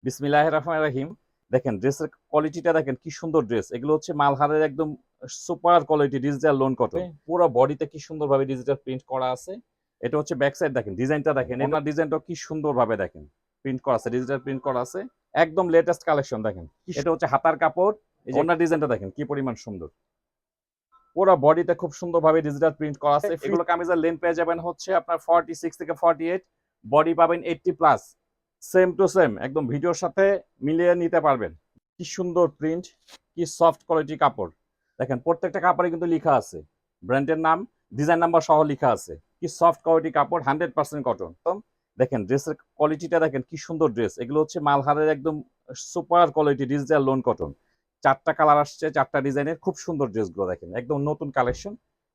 বিসমিল্লাহির রহমানির রহিম। দেখেন ড্রেসের কোয়ালিটিটা দেখেন কি সুন্দর ড্রেস। এগুলো হচ্ছে মালহারের একদম super quality digital loan cotton. পুরো বডিতে কি সুন্দরভাবে ডিজিটাল প্রিন্ট করা আছে। এটা হচ্ছে ব্যাক সাইড দেখেন, ডিজাইনটা দেখেন, ওনার ডিজাইনটাও কি সুন্দরভাবে দেখেন প্রিন্ট করা আছে, ডিজিটাল প্রিন্ট করা আছে। একদম লেটেস্ট কালেকশন দেখেন। এটা হচ্ছে হাতার কাপড়, এই যে ওনার ডিজাইনটা দেখেন কি পরিমাণ সুন্দর। পুরো বডিতে খুব সুন্দরভাবে ডিজিটাল প্রিন্ট করা আছে। এগুলো কামিজের লেন্থ পেয়ে যাবেন হচ্ছে আপনার 46 থেকে 48, বডি পাবেন 80 প্লাস। সেম টু সেম একদম ভিডিওর সাথে মিলিয়ে নিতে পারবেন। কি সুন্দর প্রিন্ট, কি সফট কোয়ালিটি কাপড়। দেখেন প্রত্যেকটা কাপড়ে কিন্তু লেখা আছে ব্র্যান্ডের নাম, ডিজাইন নাম্বার সহ লেখা আছে। কি সফট কোয়ালিটি কাপড়, 100% কটন। দেখেন ড্রেসের কোয়ালিটিটা দেখেন কি সুন্দর ড্রেস। এগুলো হচ্ছে মালহারের একদম super quality digital loan cotton. 4টা কালার আসছে, 4টা ডিজাইনের, খুব সুন্দর ড্রেসগুলো দেখেন, একদম নতুন কালেকশন।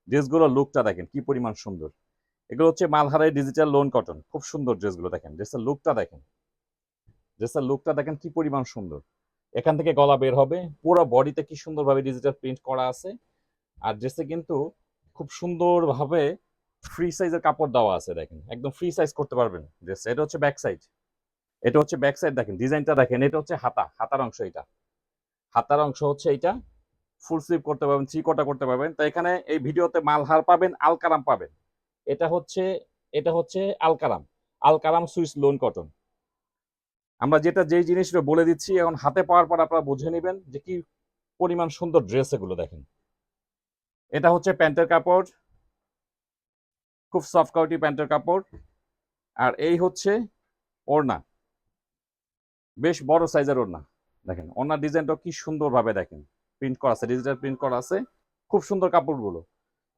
ড্রেসগুলোর লুকটা দেখেন কি পরিমাণ সুন্দর। এগুলো হচ্ছে মালহারের ডিজিটাল লোন কটন, খুব সুন্দর ড্রেসগুলো দেখেন। ড্রেসের লুকটা দেখেন, ড্রেসের লুকটা দেখেন কি পরিমাণ সুন্দর। এখান থেকে গলা বের হবে, পুরো বডিতে কি সুন্দরভাবে ডিজিটাল প্রিন্ট করা আছে। আর ড্রেসে কিন্তু খুব সুন্দরভাবে ফ্রি সাইজের কাপড় দেওয়া আছে, দেখেন একদম ফ্রি সাইজ করতে পারবেন ড্রেস। এটা হচ্ছে ব্যাক সাইড, এটা হচ্ছে ব্যাক সাইড দেখেন, ডিজাইনটা দেখেন। এটা হচ্ছে হাতার অংশ, এটা হাতার অংশ হচ্ছে এইটা। ফুল স্লিভ করতে পারবেন, থ্রি কোয়ার্টার করতে পারবেন। তো এখানে এই ভিডিওতে মালহার পাবেন, আলকারাম পাবেন। এটা হচ্ছে এটা হচ্ছে Alkaram, Alkaram Swiss loan cotton. আমরা যেই জিনিসটা বলে দিচ্ছি এখন হাতে পাওয়ার পর আপনারা বুঝে নেবেন যে কি পরিমাণ সুন্দর ড্রেস এগুলো দেখেন। এটা হচ্ছে প্যান্টের কাপড়, খুব সফট কোয়ালিটি প্যান্টের কাপড়। আর এই হচ্ছে ওড়না, বেশ বড় সাইজের ওড়না। দেখেন ওড়নার ডিজাইনটা কি সুন্দরভাবে দেখেন প্রিন্ট করা আছে, ডিজিটাল প্রিন্ট করা আছে। খুব সুন্দর কাপড়গুলো।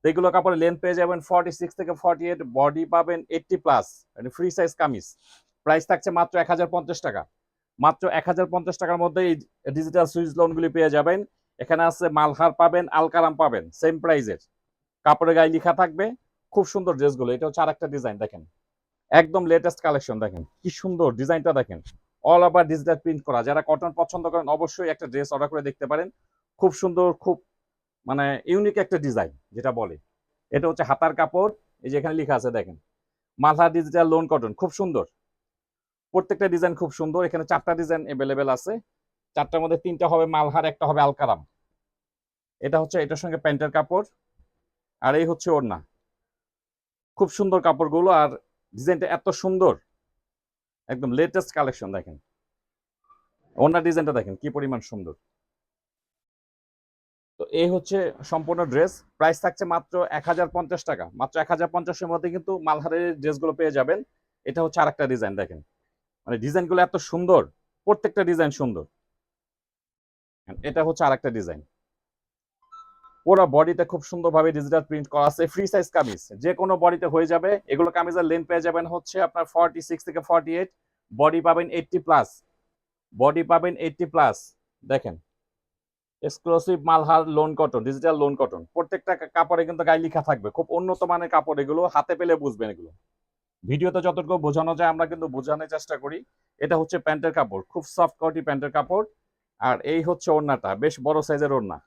এগুলো কাপড়ের লেন্থ পেয়ে যাবেন 46 থেকে 48, বডি পাবেন 80 প্লাস, মানে ফ্রি সাইজ কামিজ। প্রাইস থাকছে মাত্র 1050 টাকা। মাত্র 1050 টাকার মধ্যে এই ডিজিটাল সুইচ লোনগুলি পেয়ে যাবেন। এখানে আছে মালহার পাবেন, আলকারাম পাবেন, সেম প্রাইজের। কাপড়ের গায়ে লেখা থাকবে। খুব সুন্দর ড্রেসগুলো। এটা হচ্ছে আরেকটা ডিজাইন দেখেন, একদম লেটেস্ট কালেকশন দেখেন কি সুন্দর ডিজাইনটা দেখেন। অল ওভার ডিজিটাল প্রিন্ট করা। যারা কটন পছন্দ করেন অবশ্যই একটা ড্রেস অর্ডার করে দেখতে পারেন। খুব সুন্দর, খুব মানে ইউনিক একটা ডিজাইন যেটা বলে। এটা হচ্ছে হাতার কাপড়, এই যে এখানে লেখা আছে দেখেন মালহার ডিজিটাল লোন কটন, খুব সুন্দর। প্রত্যেকটা ডিজাইন খুব সুন্দর। এখানে 4টা ডিজাইন অ্যাভেলেবেল আছে। 4টার মধ্যে 3টা হবে মালহার, একটা হবে আলকারাম। এটা হচ্ছে এটার সঙ্গে প্যান্টের কাপড়, আর এই হচ্ছে ওড়না। খুব সুন্দর কাপড়গুলো, আর ডিজাইনটা এত সুন্দর, একদম লেটেস্ট কালেকশন দেখেন। ওড়নার ডিজাইনটা দেখেন কি পরিমাণ সুন্দর। তো এই হচ্ছে সম্পূর্ণ ড্রেস। প্রাইস থাকছে মাত্র 1050 টাকা। মাত্র 1050-এর মধ্যে কিন্তু মালহারের ড্রেসগুলো পেয়ে যাবেন। এটা হচ্ছে আরেকটা ডিজাইন দেখেন, মানে ডিজাইনগুলো এত সুন্দর, প্রত্যেকটা ডিজাইন সুন্দর। এটা হচ্ছে আরেকটা ডিজাইন। পুরো বডিতে খুব সুন্দরভাবে ডিজিটাল প্রিন্ট করা আছে। ফ্রি সাইজ কামিজ, যে কোনো বডিতে হয়ে যাবে। এগুলো কামিজের লেন্থ পেয়ে যাবেন হচ্ছে আপনার 46 থেকে 48, বডি পাবেন 80 প্লাস। বডি পাবেন 80 প্লাস। দেখেন exclusive Malhar loan cotton, digital loan cotton. প্রত্যেকটা কাপড়ে কিন্তু গায়ে লেখা থাকবে। খুব উন্নত মানের কাপড় এগুলো, হাতে পেলে বুঝবেন এগুলো। ভিডিওতে যতটুকু বোঝানো যায় আমরা কিন্তু বোঝানোর চেষ্টা করি। এটা হচ্ছে প্যান্টের কাপড়, খুব সফট কোয়ালিটি প্যান্টের কাপড়। আর এই হচ্ছে ওড়নাটা, বেশ বড় সাইজের ওড়না।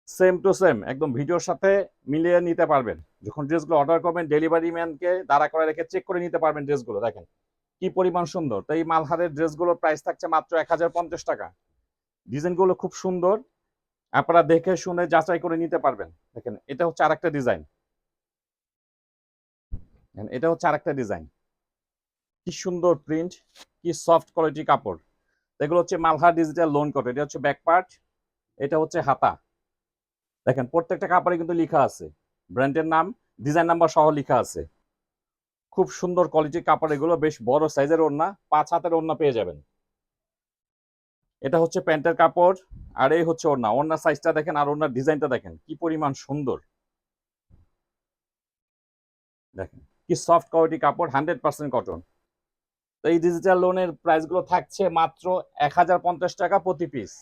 সেম টু সেম একদম ভিডিওর সাথে মিলিয়ে নিতে পারবেন। যখন ড্রেসগুলো অর্ডার করবেন ডেলিভারি ম্যানকে দাঁড়া করে রেখে চেক করে নিতে পারবেন ড্রেসগুলো। দেখেন কি পরিমাণ সুন্দর। তো এই মালহারের ড্রেসগুলোর প্রাইস থাকছে মাত্র 1050 টাকা। ডিজাইনগুলো খুব সুন্দর, আপনারা দেখে শুনে যাচাই করে নিতে পারবেন। দেখেন এটা হচ্ছে আরেকটা ডিজাইন, এটা হচ্ছে আরেকটা ডিজাইন। কি সুন্দর প্রিন্ট, কি সফট কোয়ালিটি কাপড়। এগুলো হচ্ছে মালহার ডিজিটাল লোন কটন। এটা হচ্ছে ব্যাক পার্ট, এটা হচ্ছে হাতা। দেখেন প্রত্যেকটা কাপড়ে কিন্তু লেখা আছে ব্র্যান্ডের নাম, ডিজাইন নাম্বার সহ লেখা আছে। খুব সুন্দর কোয়ালিটির কাপড় এগুলো, বেশ বড় সাইজের ওড়না, 5 হাতের ওড়না পেয়ে যাবেন। এটা হচ্ছে প্যান্টের কাপড়, আর এই হচ্ছে ওড়না। ওড়নার সাইজটা দেখেন, আর ওড়নার ডিজাইনটা দেখেন কি পরিমাণ সুন্দর। দেখেন কি সফট কোয়ালিটি কাপড়, 100% কটন। তো এই ডিজিটাল লোনের প্রাইসগুলো থাকছে মাত্র 1050 টাকা প্রতি পিস।